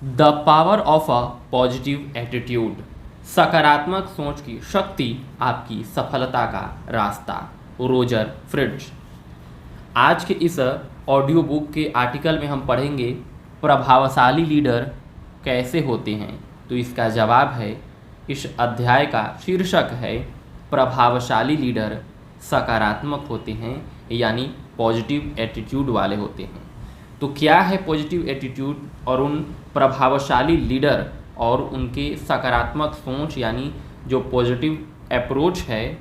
The power of a positive attitude, सकारात्मक सोच की शक्ति आपकी सफलता का रास्ता। Roger Fritz. आज के इस ऑडियो बुक के आर्टिकल में हम पढ़ेंगे प्रभावशाली लीडर कैसे होते हैं। तो इसका जवाब है, इस अध्याय का शीर्षक है प्रभावशाली लीडर सकारात्मक होते हैं, यानी पॉजिटिव एटीट्यूड वाले होते हैं। तो क्या है पॉजिटिव एटीट्यूड और उन प्रभावशाली लीडर और उनके सकारात्मक सोच, यानी जो पॉजिटिव अप्रोच है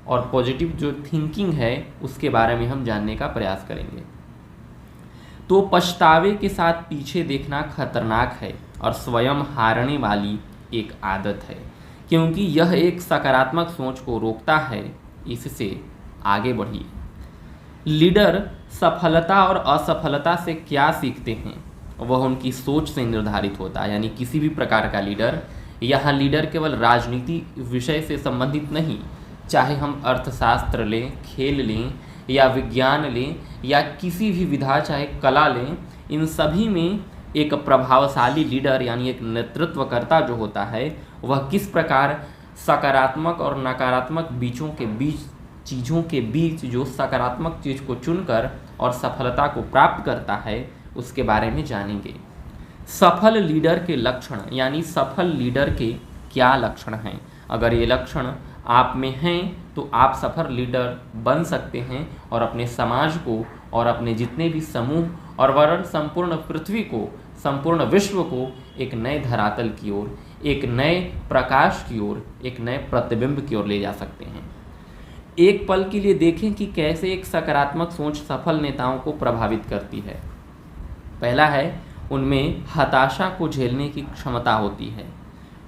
और पॉजिटिव जो थिंकिंग है, उसके बारे में हम जानने का प्रयास करेंगे। तो पछतावे के साथ पीछे देखना खतरनाक है और स्वयं हारने वाली एक आदत है, क्योंकि यह एक सकारात्मक सोच को रोकता है। इससे आगे बढ़िए। लीडर सफलता और असफलता से क्या सीखते हैं, वह उनकी सोच से निर्धारित होता है। यानी किसी भी प्रकार का लीडर, यहाँ लीडर केवल राजनीति विषय से संबंधित नहीं, चाहे हम अर्थशास्त्र लें, खेल लें या विज्ञान लें या किसी भी विधा, चाहे कला लें, इन सभी में एक प्रभावशाली लीडर यानी एक नेतृत्वकर्ता जो होता है, वह किस प्रकार सकारात्मक और नकारात्मक चीज़ों के बीच जो सकारात्मक चीज़ को चुनकर और सफलता को प्राप्त करता है, उसके बारे में जानेंगे। सफल लीडर के लक्षण, यानी सफल लीडर के क्या लक्षण हैं। अगर ये लक्षण आप में हैं तो आप सफल लीडर बन सकते हैं और अपने समाज को और अपने जितने भी समूह और वरन संपूर्ण पृथ्वी को, संपूर्ण विश्व को एक नए धरातल की ओर, एक नए प्रकाश की ओर, एक नए प्रतिबिंब की ओर ले जा सकते हैं। एक पल के लिए देखें कि कैसे एक सकारात्मक सोच सफल नेताओं को प्रभावित करती है। पहला है, उनमें हताशा को झेलने की क्षमता होती है।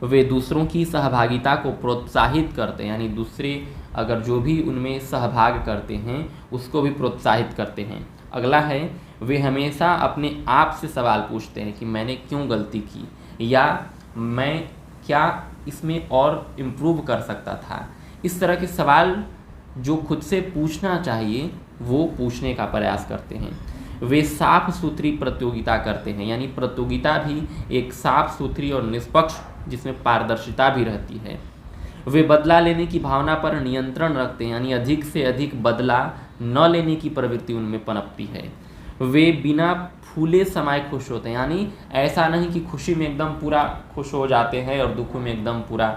वे दूसरों की सहभागिता को प्रोत्साहित करते हैं, यानी दूसरे अगर जो भी उनमें सहभाग करते हैं उसको भी प्रोत्साहित करते हैं। अगला है, वे हमेशा अपने आप से सवाल पूछते हैं कि मैंने क्यों गलती की, या मैं क्या इसमें और इम्प्रूव कर सकता था। इस तरह के सवाल जो खुद से पूछना चाहिए वो पूछने का प्रयास करते हैं। वे साफ सुथरी प्रतियोगिता करते हैं, यानी प्रतियोगिता भी एक साफ सुथरी और निष्पक्ष, जिसमें पारदर्शिता भी रहती है। वे बदला लेने की भावना पर नियंत्रण रखते हैं, यानी अधिक से अधिक बदला न लेने की प्रवृत्ति उनमें पनपती है। वे बिना फूले समय खुश होते हैं, यानी ऐसा नहीं कि खुशी में एकदम पूरा खुश हो जाते हैं और दुख में एकदम पूरा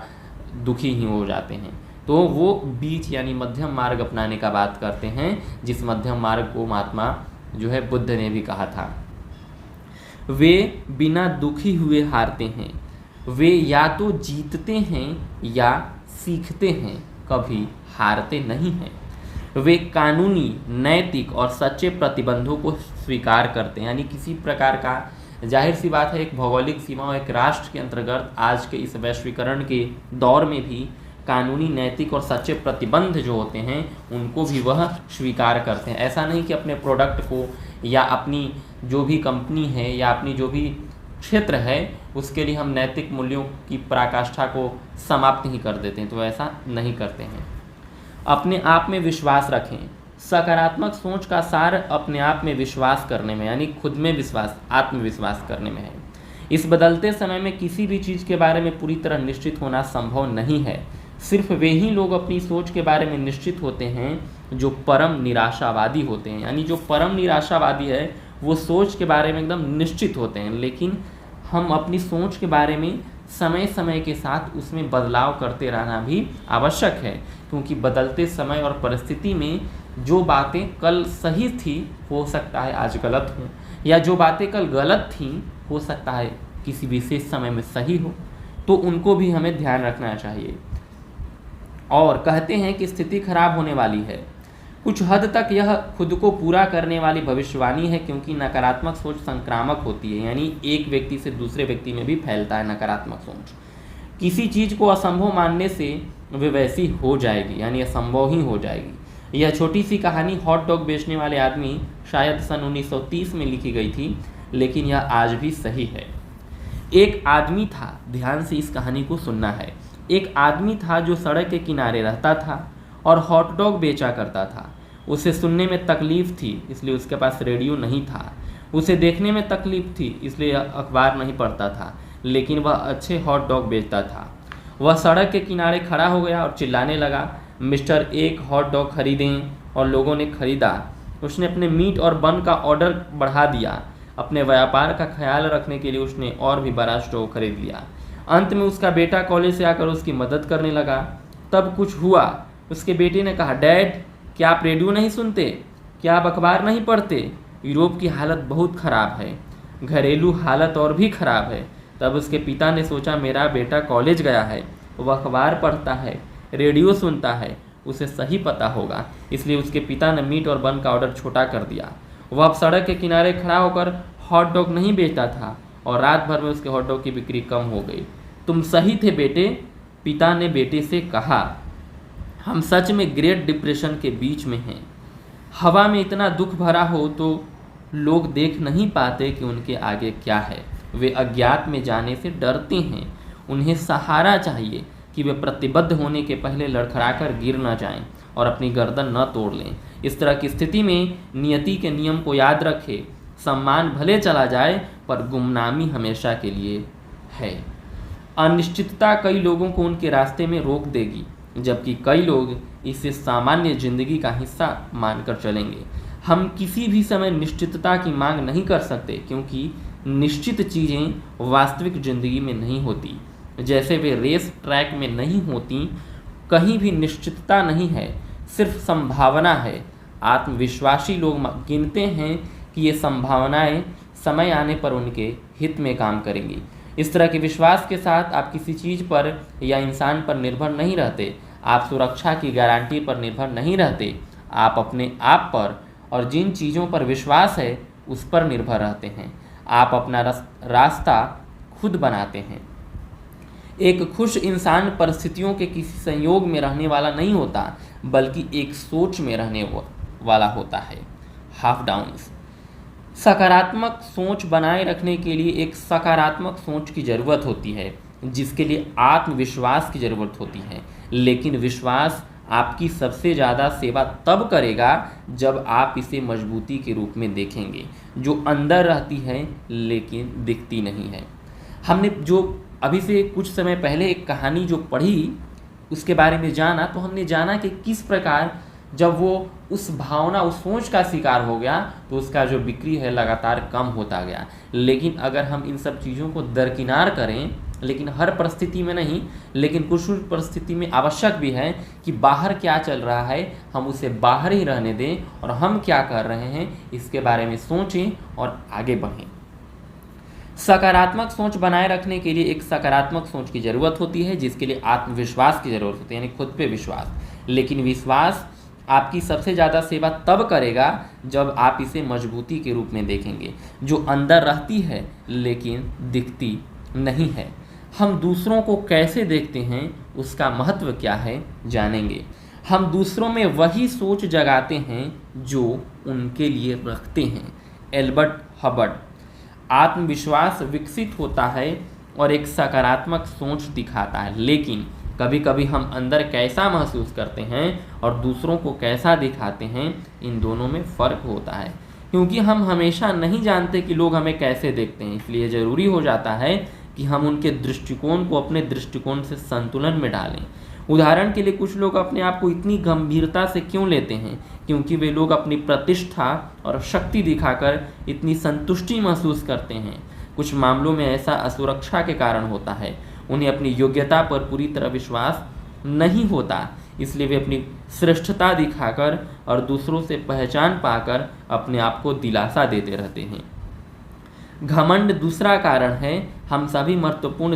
दुखी ही हो जाते हैं। तो वो बीच यानी मध्यम मार्ग अपनाने का बात करते हैं, जिस मध्यम मार्ग को महात्मा जो है बुद्ध ने भी कहा था। वे बिना दुखी हुए हारते हैं। वे या तो जीतते हैं या सीखते हैं, कभी हारते नहीं हैं। वे कानूनी, नैतिक और सच्चे प्रतिबंधों को स्वीकार करते हैं, यानी किसी प्रकार का, जाहिर सी बात है, एक भौगोलिक सीमा और एक राष्ट्र के अंतर्गत आज के इस वैश्वीकरण के दौर में भी कानूनी, नैतिक और सच्चे प्रतिबंध जो होते हैं उनको भी वह स्वीकार करते हैं। ऐसा नहीं कि अपने प्रोडक्ट को या अपनी जो भी कंपनी है या अपनी जो भी क्षेत्र है उसके लिए हम नैतिक मूल्यों की पराकाष्ठा को समाप्त ही कर देते हैं, तो ऐसा नहीं करते हैं। अपने आप में विश्वास रखें। सकारात्मक सोच का सार अपने आप में विश्वास करने में, यानी खुद में विश्वास, आत्मविश्वास करने में है। इस बदलते समय में किसी भी चीज़ के बारे में पूरी तरह निश्चित होना संभव नहीं है। सिर्फ वे ही लोग अपनी सोच के बारे में निश्चित होते हैं जो परम निराशावादी होते हैं। यानी जो परम निराशावादी है वो सोच के बारे में एकदम निश्चित होते हैं, लेकिन हम अपनी सोच के बारे में समय समय के साथ उसमें बदलाव करते रहना भी आवश्यक है, क्योंकि बदलते समय और परिस्थिति में जो बातें कल सही थी हो सकता है आज गलत हों, या जो बातें कल गलत थी हो सकता है किसी विशेष समय में सही हो, तो उनको भी हमें ध्यान रखना चाहिए। और कहते हैं कि स्थिति खराब होने वाली है। कुछ हद तक यह खुद को पूरा करने वाली भविष्यवाणी है, क्योंकि नकारात्मक सोच संक्रामक होती है, यानी एक व्यक्ति से दूसरे व्यक्ति में भी फैलता है नकारात्मक सोच। किसी चीज़ को असंभव मानने से वे वैसी हो जाएगी, यानी असंभव ही हो जाएगी। यह छोटी सी कहानी हॉट डॉग बेचने वाले आदमी शायद सन 1930 में लिखी गई थी, लेकिन यह आज भी सही है। एक आदमी था, ध्यान से इस कहानी को सुनना है। एक आदमी था जो सड़क के किनारे रहता था और हॉट डॉग बेचा करता था। उसे सुनने में तकलीफ थी, इसलिए उसके पास रेडियो नहीं था। उसे देखने में तकलीफ थी, इसलिए अखबार नहीं पढ़ता था, लेकिन वह अच्छे हॉट डॉग बेचता था। वह सड़क के किनारे खड़ा हो गया और चिल्लाने लगा, मिस्टर, एक हॉट डॉग खरीदें। और लोगों ने खरीदा। उसने अपने मीट और बन का ऑर्डर बढ़ा दिया। अपने व्यापार का ख्याल रखने के लिए उसने और भी बड़ा स्टोव खरीद लिया। अंत में उसका बेटा कॉलेज से आकर उसकी मदद करने लगा। तब कुछ हुआ। उसके बेटे ने कहा, डैड, क्या आप रेडियो नहीं सुनते? क्या आप अखबार नहीं पढ़ते? यूरोप की हालत बहुत ख़राब है, घरेलू हालत और भी ख़राब है। तब उसके पिता ने सोचा, मेरा बेटा कॉलेज गया है, वह अखबार पढ़ता है, रेडियो सुनता है, उसे सही पता होगा। इसलिए उसके पिता ने मीट और बन का ऑर्डर छोटा कर दिया। वह अब सड़क के किनारे खड़ा होकर हॉट डॉग नहीं बेचता था और रात भर में उसके हॉट डॉग की बिक्री कम हो गई। तुम सही थे बेटे, पिता ने बेटे से कहा। हम सच में ग्रेट डिप्रेशन के बीच में हैं। हवा में इतना दुख भरा हो तो लोग देख नहीं पाते कि उनके आगे क्या है। वे अज्ञात में जाने से डरते हैं। उन्हें सहारा चाहिए कि वे प्रतिबद्ध होने के पहले लड़खड़ाकर गिर न जाएं और अपनी गर्दन न तोड़ लें। इस तरह की स्थिति में नियति के नियम को याद रखें। सम्मान भले चला जाए पर गुमनामी हमेशा के लिए है। अनिश्चितता कई लोगों को उनके रास्ते में रोक देगी, जबकि कई लोग इसे सामान्य जिंदगी का हिस्सा मानकर चलेंगे। हम किसी भी समय निश्चितता की मांग नहीं कर सकते, क्योंकि निश्चित चीज़ें वास्तविक जिंदगी में नहीं होती। जैसे वे रेस ट्रैक में नहीं होती, कहीं भी निश्चितता नहीं है, सिर्फ संभावना है। आत्मविश्वासी लोग गिनते हैं कि ये संभावनाएं समय आने पर उनके हित में काम करेंगी। इस तरह के विश्वास के साथ आप किसी चीज़ पर या इंसान पर निर्भर नहीं रहते। आप सुरक्षा की गारंटी पर निर्भर नहीं रहते। आप अपने आप पर और जिन चीज़ों पर विश्वास है उस पर निर्भर रहते हैं। आप अपना रास्ता खुद बनाते हैं। एक खुश इंसान परिस्थितियों के किसी संयोग में रहने वाला नहीं होता, बल्कि एक सोच में रहने वाला होता है। Half downs. सकारात्मक सोच बनाए रखने के लिए एक सकारात्मक सोच की ज़रूरत होती है, जिसके लिए आत्मविश्वास की ज़रूरत होती है। लेकिन विश्वास आपकी सबसे ज़्यादा सेवा तब करेगा जब आप इसे मजबूती के रूप में देखेंगे, जो अंदर रहती है लेकिन दिखती नहीं है। हमने जो अभी से कुछ समय पहले एक कहानी जो पढ़ी, उसके बारे में जाना, तो हमने जाना कि किस प्रकार जब वो उस भावना, उस सोच का शिकार हो गया तो उसका जो बिक्री है लगातार कम होता गया। लेकिन अगर हम इन सब चीज़ों को दरकिनार करें, लेकिन हर परिस्थिति में नहीं, लेकिन कुछ परिस्थिति में आवश्यक भी है कि बाहर क्या चल रहा है हम उसे बाहर ही रहने दें और हम क्या कर रहे हैं इसके बारे में सोचें और आगे बढ़ें। सकारात्मक सोच बनाए रखने के लिए एक सकारात्मक सोच की ज़रूरत होती है, जिसके लिए आत्मविश्वास की ज़रूरत होती है, यानी खुद पे विश्वास। लेकिन विश्वास आपकी सबसे ज़्यादा सेवा तब करेगा जब आप इसे मजबूती के रूप में देखेंगे, जो अंदर रहती है लेकिन दिखती नहीं है। हम दूसरों को कैसे देखते हैं, उसका महत्व क्या है, जानेंगे। हम दूसरों में वही सोच जगाते हैं जो उनके लिए रखते हैं। Elbert Hubbard. आत्मविश्वास विकसित होता है और एक सकारात्मक सोच दिखाता है, लेकिन कभी कभी हम अंदर कैसा महसूस करते हैं और दूसरों को कैसा दिखाते हैं, इन दोनों में फ़र्क होता है। क्योंकि हम हमेशा नहीं जानते कि लोग हमें कैसे देखते हैं, इसलिए ज़रूरी हो जाता है कि हम उनके दृष्टिकोण को अपने दृष्टिकोण से संतुलन में डालें। उदाहरण के लिए, कुछ लोग अपने आप को इतनी गंभीरता से क्यों लेते हैं? क्योंकि वे लोग अपनी प्रतिष्ठा और शक्ति दिखाकर इतनी संतुष्टि महसूस करते हैं। कुछ मामलों में ऐसा असुरक्षा के कारण होता है। उन्हें अपनी योग्यता पर पूरी तरह विश्वास नहीं होता, इसलिए वे अपनी श्रेष्ठता दिखाकर और दूसरों से पहचान पाकर अपने आप को दिलासा देते रहते हैं। घमंड दूसरा कारण है। हम सभी महत्वपूर्ण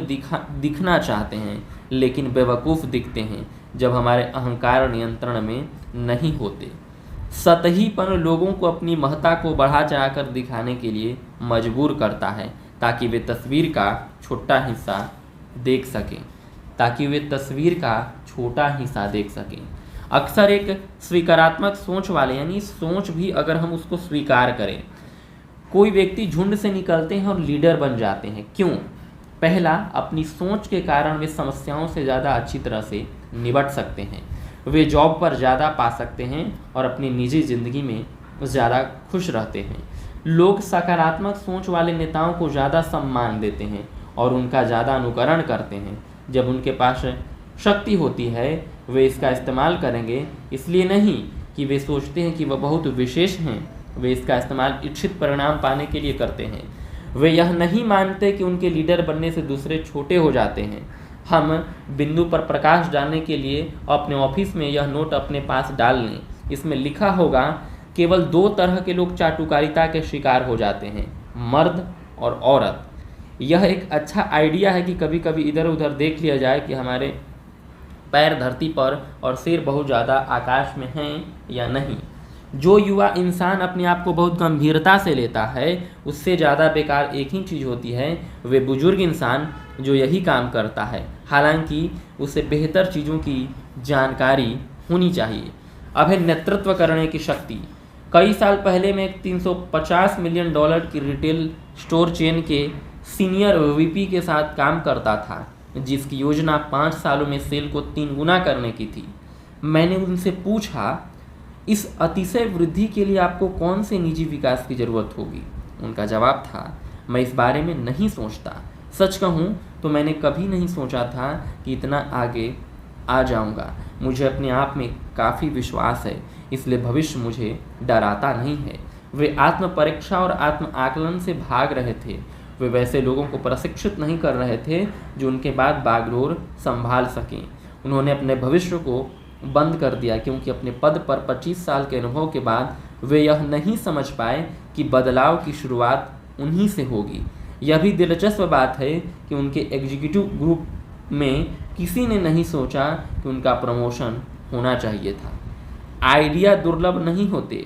दिखना चाहते हैं, लेकिन बेवकूफ़ दिखते हैं जब हमारे अहंकार नियंत्रण में नहीं होते। सतहीपन लोगों को अपनी महत्ता को बढ़ा चढ़ाकर दिखाने के लिए मजबूर करता है, ताकि वे तस्वीर का छोटा हिस्सा देख सकें। अक्सर एक स्वीकारात्मक सोच वाले, यानी सोच भी अगर हम उसको स्वीकार करें, कोई व्यक्ति झुंड से निकलते हैं और लीडर बन जाते हैं। क्यों? पहला, अपनी सोच के कारण वे समस्याओं से ज़्यादा अच्छी तरह से निपट सकते हैं। वे जॉब पर ज़्यादा पा सकते हैं और अपनी निजी ज़िंदगी में ज़्यादा खुश रहते हैं। लोग सकारात्मक सोच वाले नेताओं को ज़्यादा सम्मान देते हैं और उनका ज़्यादा अनुकरण करते हैं। जब उनके पास शक्ति होती है वे इसका इस्तेमाल करेंगे, इसलिए नहीं कि वे सोचते हैं कि वह बहुत विशेष हैं, वे इसका इस्तेमाल इच्छित परिणाम पाने के लिए करते हैं। वे यह नहीं मानते कि उनके लीडर बनने से दूसरे छोटे हो जाते हैं। हम बिंदु पर प्रकाश डालने के लिए अपने ऑफिस में यह नोट अपने पास डाल लें। इसमें लिखा होगा, केवल 2 तरह के लोग चाटुकारिता के शिकार हो जाते हैं, मर्द और औरत। यह एक अच्छा आइडिया है कि कभी कभी इधर उधर देख लिया जाए कि हमारे पैर धरती पर और सिर बहुत ज़्यादा आकाश में हैं या नहीं। जो युवा इंसान अपने आप को बहुत गंभीरता से लेता है उससे ज़्यादा बेकार एक ही चीज़ होती है, वे बुजुर्ग इंसान जो यही काम करता है, हालांकि उसे बेहतर चीज़ों की जानकारी होनी चाहिए। अब है नेतृत्व करने की शक्ति। कई साल पहले मैं एक $350 मिलियन की रिटेल स्टोर चेन के सीनियर वीपी के साथ काम करता था, जिसकी योजना 5 सालों में सेल को 3 गुना करने की थी। मैंने उनसे पूछा, इस अतिशय वृद्धि के लिए आपको कौन से निजी विकास की ज़रूरत होगी? उनका जवाब था, मैं इस बारे में नहीं सोचता। सच कहूँ तो मैंने कभी नहीं सोचा था कि इतना आगे आ जाऊँगा। मुझे अपने आप में काफ़ी विश्वास है, इसलिए भविष्य मुझे डराता नहीं है। वे आत्म परीक्षा और आत्म आकलन से भाग रहे थे। वे वैसे लोगों को प्रशिक्षित नहीं कर रहे थे जो उनके बाद बागडोर संभाल सकें। उन्होंने अपने भविष्य को बंद कर दिया क्योंकि अपने पद पर 25 साल के अनुभव के बाद वे यह नहीं समझ पाए कि बदलाव की शुरुआत उन्हीं से होगी। यह भी दिलचस्प बात है कि उनके एग्जीक्यूटिव ग्रुप में किसी ने नहीं सोचा कि उनका प्रमोशन होना चाहिए था। आइडिया दुर्लभ नहीं होते,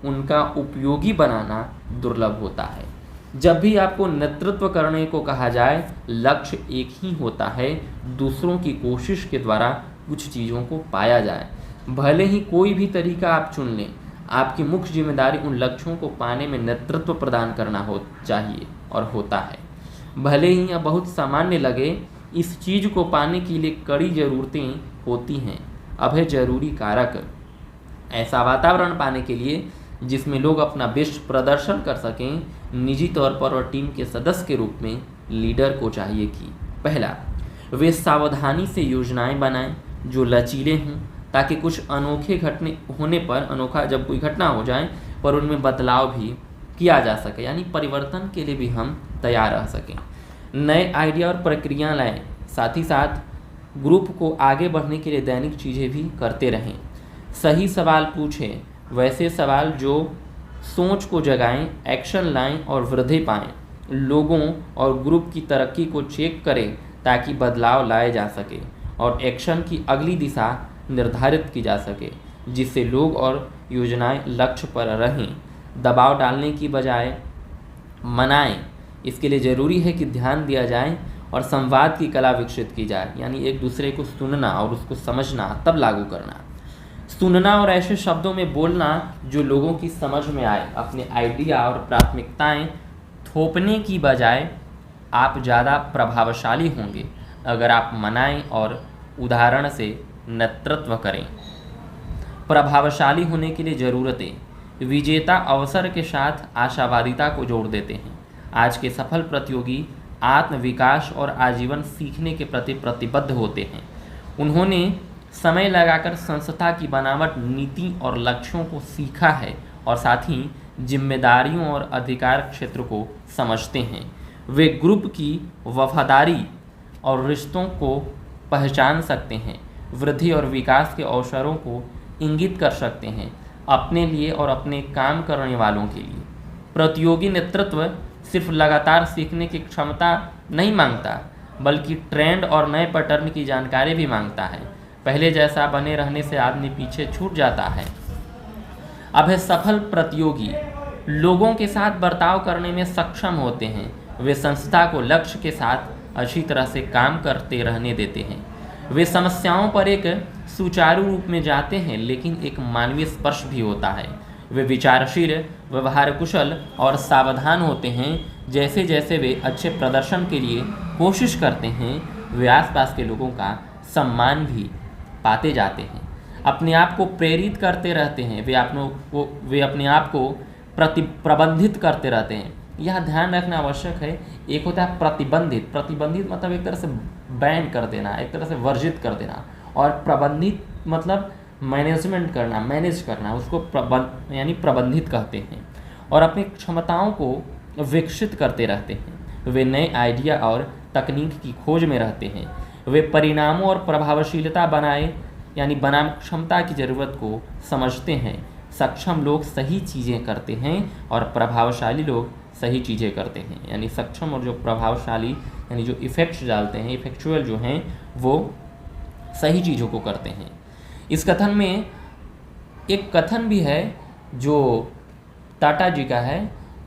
उनका उपयोगी बनाना दुर्लभ होता है। जब भी आपको नेतृत्व करने को कहा जाए, लक्ष्य एक ही होता है, दूसरों की कोशिश के द्वारा कुछ चीज़ों को पाया जाए। भले ही कोई भी तरीका आप चुन लें, आपकी मुख्य जिम्मेदारी उन लक्ष्यों को पाने में नेतृत्व प्रदान करना हो चाहिए और होता है। भले ही यह बहुत सामान्य लगे, इस चीज़ को पाने के लिए कड़ी ज़रूरतें होती हैं। अब है जरूरी कारक। ऐसा वातावरण पाने के लिए जिसमें लोग अपना बेस्ट प्रदर्शन कर सकें, निजी तौर पर और टीम के सदस्य के रूप में लीडर को चाहिए कि पहला, वे सावधानी से योजनाएं बनाएं जो लचीले हों, ताकि कुछ अनोखे घटने होने पर अनोखा जब कोई घटना हो जाए पर उनमें बदलाव भी किया जा सके, यानी परिवर्तन के लिए भी हम तैयार रह सकें। नए आइडिया और प्रक्रिया लाएं, साथ ही साथ ग्रुप को आगे बढ़ने के लिए दैनिक चीज़ें भी करते रहें। सही सवाल पूछें, वैसे सवाल जो सोच को जगाएं, एक्शन लाएं और वृद्धि पाएं। लोगों और ग्रुप की तरक्की को चेक करें ताकि बदलाव लाए जा सके और एक्शन की अगली दिशा निर्धारित की जा सके, जिससे लोग और योजनाएं लक्ष्य पर रहें। दबाव डालने की बजाय मनाएं। इसके लिए ज़रूरी है कि ध्यान दिया जाए और संवाद की कला विकसित की जाए, यानी एक दूसरे को सुनना और उसको समझना तब लागू करना। सुनना और ऐसे शब्दों में बोलना जो लोगों की समझ में आए। अपने आइडिया और प्राथमिकताएं थोपने की बजाय आप ज़्यादा प्रभावशाली होंगे अगर आप मनाएं और उदाहरण से नेतृत्व करें। प्रभावशाली होने के लिए ज़रूरतें। विजेता अवसर के साथ आशावादिता को जोड़ देते हैं। आज के सफल प्रतियोगी आत्मविकास और आजीवन सीखने के प्रति प्रतिबद्ध होते हैं। उन्होंने समय लगाकर संस्था की बनावट, नीति और लक्ष्यों को सीखा है और साथ ही जिम्मेदारियों और अधिकार क्षेत्र को समझते हैं। वे ग्रुप की वफादारी और रिश्तों को पहचान सकते हैं, वृद्धि और विकास के अवसरों को इंगित कर सकते हैं, अपने लिए और अपने काम करने वालों के लिए। प्रतियोगी नेतृत्व सिर्फ लगातार सीखने की क्षमता नहीं मांगता, बल्कि ट्रेंड और नए पैटर्न की जानकारी भी मांगता है। पहले जैसा बने रहने से आदमी पीछे छूट जाता है। अब है सफल प्रतियोगी। लोगों के साथ बर्ताव करने में सक्षम होते हैं। वे संस्था को लक्ष्य के साथ अच्छी तरह से काम करते रहने देते हैं। वे समस्याओं पर एक सुचारू रूप में जाते हैं, लेकिन एक मानवीय स्पर्श भी होता है। वे विचारशील, व्यवहार कुशल और सावधान होते हैं। जैसे जैसे वे अच्छे प्रदर्शन के लिए कोशिश करते हैं, वे आसपास के लोगों का सम्मान भी पाते जाते हैं। अपने आप को प्रेरित करते रहते हैं। वे अपने आप को प्रबंधित करते रहते हैं। यह ध्यान रखना आवश्यक है। एक होता है प्रतिबंधित, प्रतिबंधित मतलब एक तरह से बैन कर देना, एक तरह से वर्जित कर देना, और प्रबंधित मतलब मैनेजमेंट करना, मैनेज करना, उसको यानी प्रबंधित कहते हैं। और अपनी क्षमताओं को विकसित करते रहते हैं। वे नए आइडिया और तकनीक की खोज में रहते हैं। वे परिणामों और प्रभावशीलता बनाम क्षमता की ज़रूरत को समझते हैं। सक्षम लोग सही चीज़ें करते हैं और प्रभावशाली लोग सही चीज़ें करते हैं। यानी सक्षम और जो प्रभावशाली यानी जो इफ़ेक्ट्स डालते हैं, इफेक्चुअल जो हैं, वो सही चीज़ों को करते हैं। इस कथन में एक कथन भी है जो टाटा जी का है।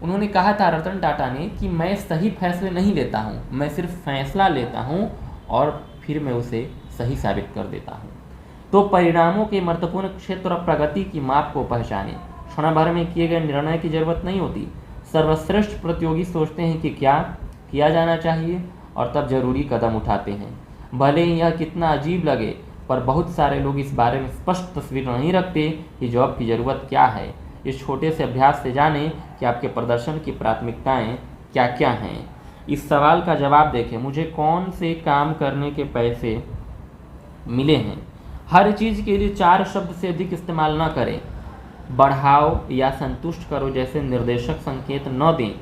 उन्होंने कहा था रतन टाटा ने कि मैं सही फैसले नहीं लेता हूँ, मैं सिर्फ फैसला लेता हूँ और फिर मैं उसे सही साबित कर देता हूँ। तो परिणामों के महत्वपूर्ण क्षेत्र और प्रगति की माप को पहचानें। क्षण भर में किए गए निर्णय की जरूरत नहीं होती। सर्वश्रेष्ठ प्रतियोगी सोचते हैं कि क्या किया जाना चाहिए और तब जरूरी कदम उठाते हैं। भले ही यह कितना अजीब लगे, पर बहुत सारे लोग इस बारे में स्पष्ट तस्वीर नहीं रखते कि जॉब की ज़रूरत क्या है। इस छोटे से अभ्यास से जानें कि आपके प्रदर्शन की प्राथमिकताएं क्या क्या हैं। इस सवाल का जवाब देखें, मुझे कौन से काम करने के पैसे मिले हैं। हर चीज़ के लिए 4 शब्द से अधिक इस्तेमाल न करें। बढ़ाओ या संतुष्ट करो जैसे निर्देशक संकेत न दें।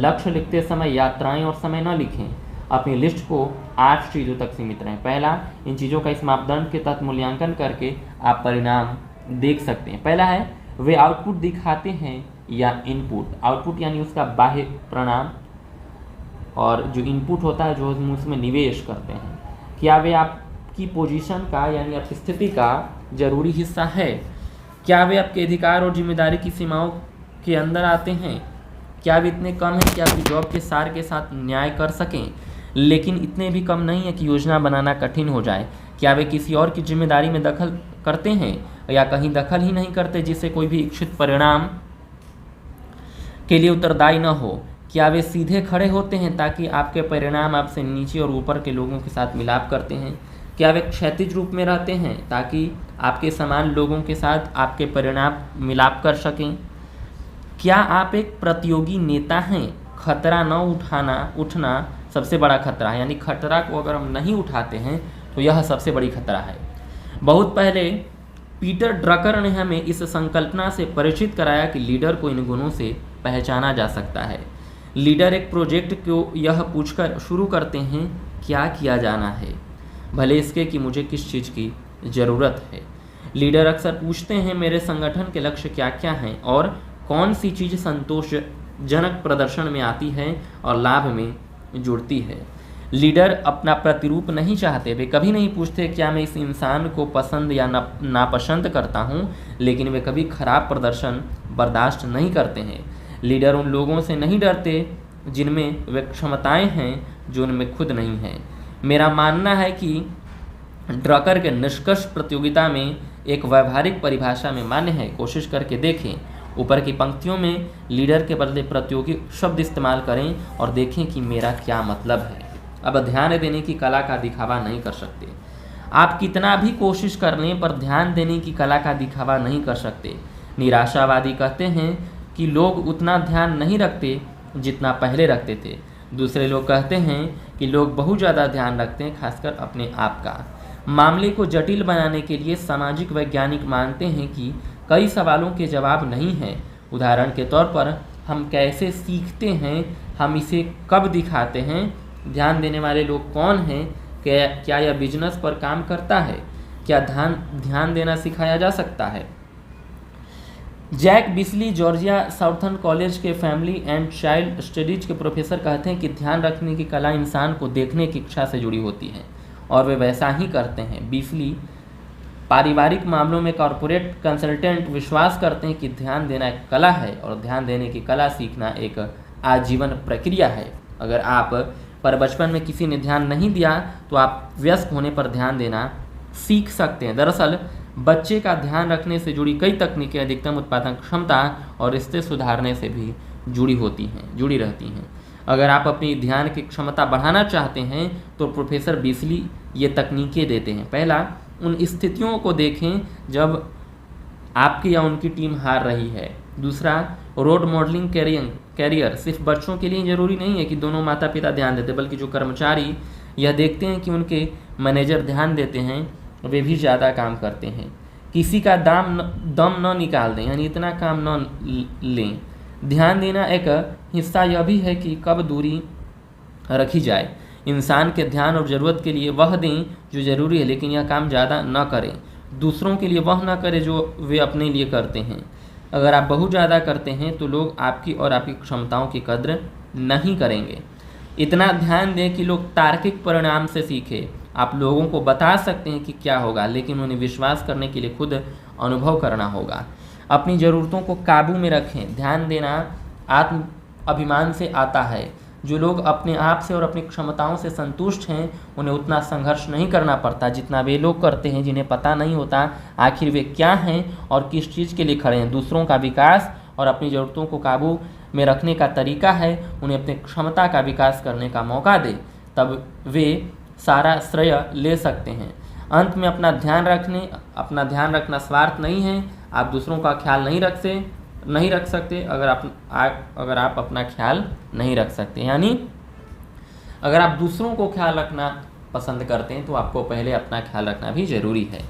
लक्ष्य लिखते समय यात्राएं और समय न लिखें। अपनी लिस्ट को 8 चीज़ों तक सीमित रहें। पहला, इन चीज़ों का इस मापदंड के तहत मूल्यांकन करके आप परिणाम देख सकते हैं। पहला है, वे आउटपुट दिखाते हैं या इनपुट। आउटपुट यानी उसका बाह्य परिणाम, और जो इनपुट होता है जो उसमें निवेश करते हैं। क्या वे आपकी पोजीशन का यानी आपकी स्थिति का जरूरी हिस्सा है। क्या वे आपके अधिकार और जिम्मेदारी की सीमाओं के अंदर आते हैं। क्या वे इतने कम हैं कि आपकी जॉब के सार के साथ न्याय कर सकें, लेकिन इतने भी कम नहीं है कि योजना बनाना कठिन हो जाए। क्या वे किसी और की जिम्मेदारी में दखल करते हैं या कहीं दखल ही नहीं करते जिससे कोई भी इच्छित परिणाम के लिए उत्तरदायी न हो। क्या वे सीधे खड़े होते हैं ताकि आपके परिणाम आपसे नीचे और ऊपर के लोगों के साथ मिलाप करते हैं। क्या वे क्षैतिज रूप में रहते हैं ताकि आपके समान लोगों के साथ आपके परिणाम मिलाप कर सकें। क्या आप एक प्रतियोगी नेता हैं। खतरा न उठना सबसे बड़ा खतरा है, यानी खतरा को अगर हम नहीं उठाते हैं तो यह सबसे बड़ी खतरा है। बहुत पहले पीटर ड्रकर ने हमें इस संकल्पना से परिचित कराया कि लीडर को इन गुणों से पहचाना जा सकता है। लीडर एक प्रोजेक्ट को यह पूछकर शुरू करते हैं क्या किया जाना है, भले इसके कि मुझे किस चीज़ की ज़रूरत है। लीडर अक्सर पूछते हैं मेरे संगठन के लक्ष्य क्या क्या हैं और कौन सी चीज़ संतोषजनक प्रदर्शन में आती है और लाभ में जुड़ती है। लीडर अपना प्रतिरूप नहीं चाहते। वे कभी नहीं पूछते क्या मैं इस इंसान को पसंद या नापसंद करता हूँ, लेकिन वे कभी खराब प्रदर्शन बर्दाश्त नहीं करते हैं। लीडर उन लोगों से नहीं डरते जिनमें वे क्षमताएं हैं जो उनमें खुद नहीं हैं। मेरा मानना है कि ड्रकर के निष्कर्ष प्रतियोगिता में एक व्यवहारिक परिभाषा में मान्य है। कोशिश करके देखें। ऊपर की पंक्तियों में लीडर के बदले प्रतियोगी शब्द इस्तेमाल करें और देखें कि मेरा क्या मतलब है। अब ध्यान देने की कला का दिखावा नहीं कर सकते। आप कितना भी कोशिश कर लें पर ध्यान देने की कला का दिखावा नहीं कर सकते। निराशावादी कहते हैं कि लोग उतना ध्यान नहीं रखते जितना पहले रखते थे। दूसरे लोग कहते हैं कि लोग बहुत ज़्यादा ध्यान रखते हैं, खासकर अपने आप का। मामले को जटिल बनाने के लिए सामाजिक वैज्ञानिक मानते हैं कि कई सवालों के जवाब नहीं हैं। उदाहरण के तौर पर हम कैसे सीखते हैं, हम इसे कब दिखाते हैं, ध्यान देने वाले लोग कौन हैं, क्या यह बिजनेस पर काम करता है, क्या ध्यान देना सिखाया जा सकता है। जैक बिस्ली जॉर्जिया साउथर्न कॉलेज के फैमिली एंड चाइल्ड स्टडीज के प्रोफेसर कहते हैं कि ध्यान रखने की कला इंसान को देखने की इच्छा से जुड़ी होती है और वे वैसा ही करते हैं। बिस्ली पारिवारिक मामलों में कॉरपोरेट कंसल्टेंट विश्वास करते हैं कि ध्यान देना एक कला है और ध्यान देने की कला सीखना एक आजीवन प्रक्रिया है। अगर आप पर बचपन में किसी ने ध्यान नहीं दिया तो आप वयस्क होने पर ध्यान देना सीख सकते हैं। दरअसल बच्चे का ध्यान रखने से जुड़ी कई तकनीकें अधिकतम उत्पादन क्षमता और रिश्ते सुधारने से भी जुड़ी रहती हैं। अगर आप अपनी ध्यान की क्षमता बढ़ाना चाहते हैं तो प्रोफेसर बिस्ली ये तकनीकें देते हैं। पहला, उन स्थितियों को देखें जब आपकी या उनकी टीम हार रही है। दूसरा, रोड मॉडलिंग कैरियर सिर्फ बच्चों के लिए ज़रूरी नहीं है कि दोनों माता पिता ध्यान देते, बल्कि जो कर्मचारी यह देखते हैं कि उनके मैनेजर ध्यान देते हैं वे भी ज़्यादा काम करते हैं। किसी का दम न निकाल दें, यानी इतना काम न लें। ध्यान देना एक हिस्सा यह भी है कि कब दूरी रखी जाए। इंसान के ध्यान और ज़रूरत के लिए वह दें जो ज़रूरी है, लेकिन यह काम ज़्यादा न करें। दूसरों के लिए वह न करें जो वे अपने लिए करते हैं। अगर आप बहुत ज़्यादा करते हैं तो लोग आपकी और आपकी क्षमताओं की कद्र नहीं करेंगे। इतना ध्यान दें कि लोग तार्किक परिणाम से सीखें। आप लोगों को बता सकते हैं कि क्या होगा, लेकिन उन्हें विश्वास करने के लिए खुद अनुभव करना होगा। अपनी ज़रूरतों को काबू में रखें। ध्यान देना आत्म अभिमान से आता है। जो लोग अपने आप से और अपनी क्षमताओं से संतुष्ट हैं उन्हें उतना संघर्ष नहीं करना पड़ता जितना वे लोग करते हैं जिन्हें पता नहीं होता आखिर वे क्या हैं और किस चीज़ के लिए खड़े हैं। दूसरों का विकास और अपनी ज़रूरतों को काबू में रखने का तरीका है उन्हें अपनी क्षमता का विकास करने का मौका दे, तब वे सारा श्रेय ले सकते हैं। अंत में अपना ध्यान रखना स्वार्थ नहीं है। आप दूसरों का ख्याल नहीं रख सकते अगर आप अपना ख्याल नहीं रख सकते। यानी अगर आप दूसरों को ख्याल रखना पसंद करते हैं तो आपको पहले अपना ख्याल रखना भी ज़रूरी है।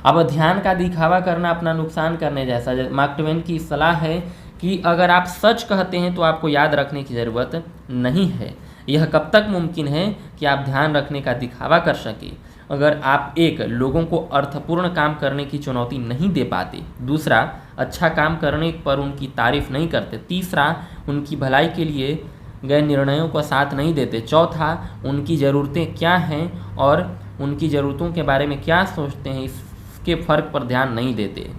अब ध्यान का दिखावा करना अपना नुकसान करने जैसा। मार्क ट्वेन की सलाह है कि अगर आप सच कहते हैं तो आपको याद रखने की ज़रूरत नहीं है। यह कब तक मुमकिन है कि आप ध्यान रखने का दिखावा कर सकें? अगर आप लोगों को अर्थपूर्ण काम करने की चुनौती नहीं दे पाते। दूसरा, अच्छा काम करने पर उनकी तारीफ नहीं करते। तीसरा, उनकी भलाई के लिए गए निर्णयों को साथ नहीं देते। चौथा, उनकी ज़रूरतें क्या हैं और उनकी ज़रूरतों के बारे में क्या सोचते हैं इसके फ़र्क पर ध्यान नहीं देते।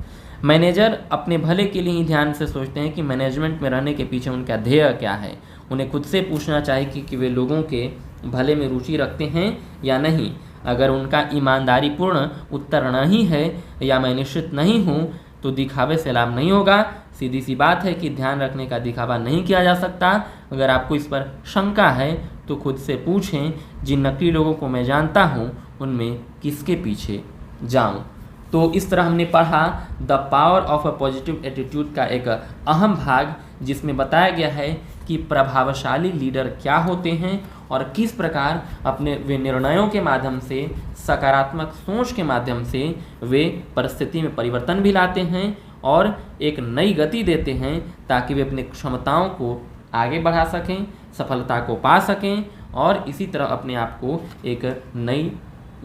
मैनेजर अपने भले के लिए ही ध्यान से सोचते हैं कि मैनेजमेंट में रहने के पीछे उनका ध्येय क्या है। उन्हें खुद से पूछना चाहिए कि वे लोगों के भले में रुचि रखते हैं या नहीं। अगर उनका ईमानदारीपूर्ण उत्तर नहीं है या मैं निश्चित नहीं हूँ तो दिखावे से लाभ नहीं होगा। सीधी सी बात है कि ध्यान रखने का दिखावा नहीं किया जा सकता। अगर आपको इस पर शंका है तो खुद से पूछें, जिन नकली लोगों को मैं जानता हूँ उनमें किसके पीछे जाऊँ। तो इस तरह हमने पढ़ा the power of a positive attitude का एक अहम भाग, जिसमें बताया गया है कि प्रभावशाली लीडर क्या होते हैं और किस प्रकार अपने वे निर्णयों के माध्यम से, सकारात्मक सोच के माध्यम से वे परिस्थिति में परिवर्तन भी लाते हैं और एक नई गति देते हैं ताकि वे अपनी क्षमताओं को आगे बढ़ा सकें, सफलता को पा सकें और इसी तरह अपने आप को एक नई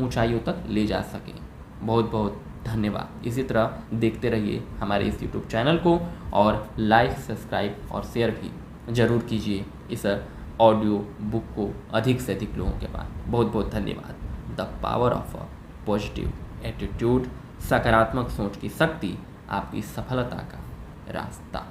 ऊंचाइयों तक ले जा सकें। बहुत बहुत धन्यवाद। इसी तरह देखते रहिए हमारे इस YouTube चैनल को और लाइक, सब्सक्राइब और शेयर भी ज़रूर कीजिए इस ऑडियो बुक को अधिक से अधिक लोगों के पास। बहुत बहुत धन्यवाद। The power of a positive attitude, सकारात्मक सोच की शक्ति आपकी सफलता का रास्ता।